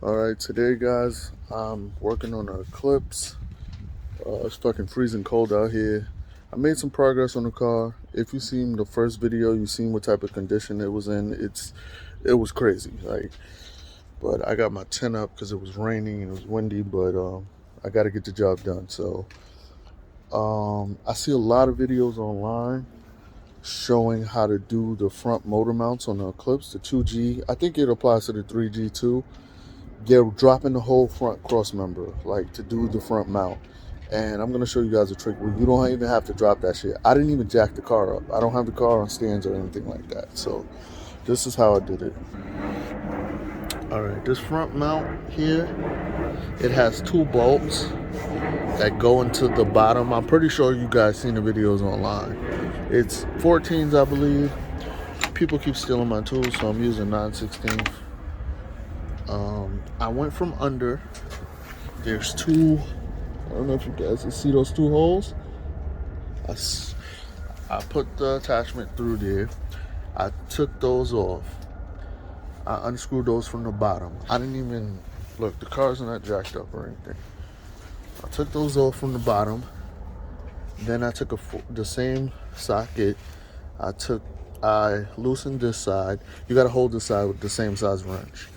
Alright, today guys, I'm working on an Eclipse. It's fucking freezing cold out here. I made some progress on the car. If you seen the first video, you seen what type of condition it was in. It was crazy. But I got my tent up because it was raining and it was windy, but I got to get the job done. So I see a lot of videos online showing how to do the front motor mounts on the Eclipse, the 2G. I think it applies to the 3G too. They're dropping the whole front cross member, like to do the front mount. And I'm gonna show you guys a trick where you don't even have to drop that shit. I didn't even jack the car up. I don't have the car on stands or anything like that. So this is how I did it. All right, this front mount here, it has two bolts that go into the bottom. I'm pretty sure you guys seen the videos online. It's 14s, I believe. People keep stealing my tools, so I'm using 9/16. I went from under. There's two, I don't know if you guys can see those two holes. I put the attachment through there. I took those off. I unscrewed those from the bottom. I didn't even, look, the car's not jacked up or anything. I took those off from the bottom. Then I took the same socket. I loosened this side. You gotta hold this side with the same size wrench.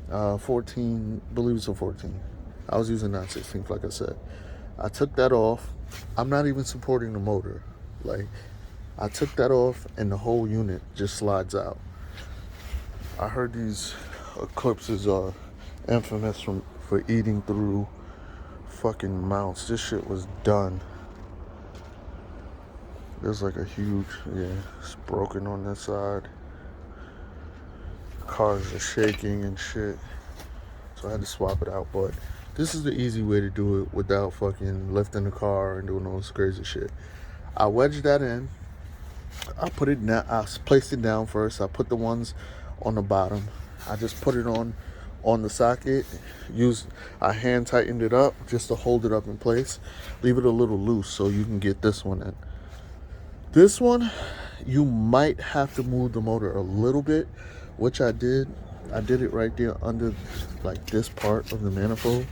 14, I believe it's a 14. I was using 9/16, like I said. I took that off. I'm not even supporting the motor. Like, I took that off and the whole unit just slides out. I heard these Eclipses are infamous for eating through fucking mounts. This shit was done. There's like a huge, yeah, it's broken on this side. Cars are shaking and shit. So I had to swap it out, but this is the easy way to do it without fucking lifting the car and doing all this crazy shit. I wedged that in. I put it down. I placed it down first. I put the ones on the bottom. I just put it on the socket. I hand tightened it up just to hold it up in place. Leave it a little loose so you can get this one in. This one, you might have to move the motor a little bit, which I did. I did it right there under like this part of the manifold.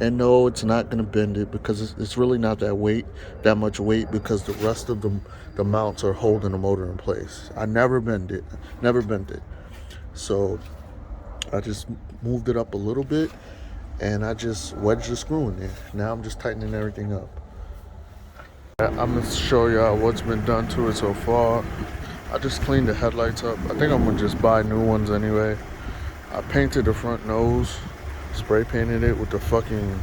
And no, it's not going to bend it because it's really not that much weight because the rest of the mounts are holding the motor in place. I never bent it. So I just moved it up a little bit and I just wedged the screw in there. Now I'm just tightening everything up. I'm going to show y'all what's been done to it so far. I just cleaned the headlights up. I think I'm going to just buy new ones anyway. I painted the front nose. Spray painted it with the fucking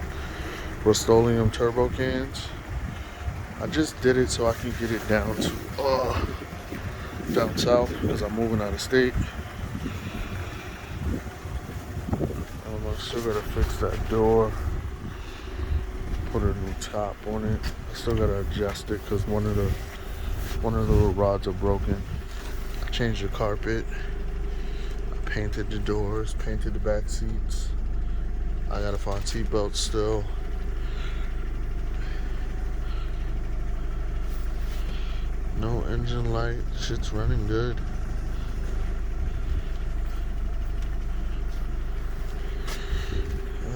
Rust-Oleum turbo cans. I just did it so I can get it down south because I'm moving out of state. I still gotta fix that door. Put a new top on it. I still gotta adjust it because one of the rods are broken. I changed the carpet. I painted the doors. Painted the back seats. I gotta find seat belts still. No engine light. Shit's running good.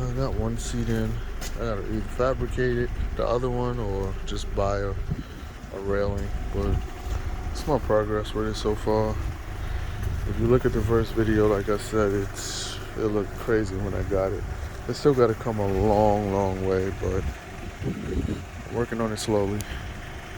I got one seat in. I gotta either fabricate the other one, or just buy a railing. But it's my progress with it so far. If you look at the first video, like I said, it looked crazy when I got it. It's still got to come a long, long way, but I'm working on it slowly.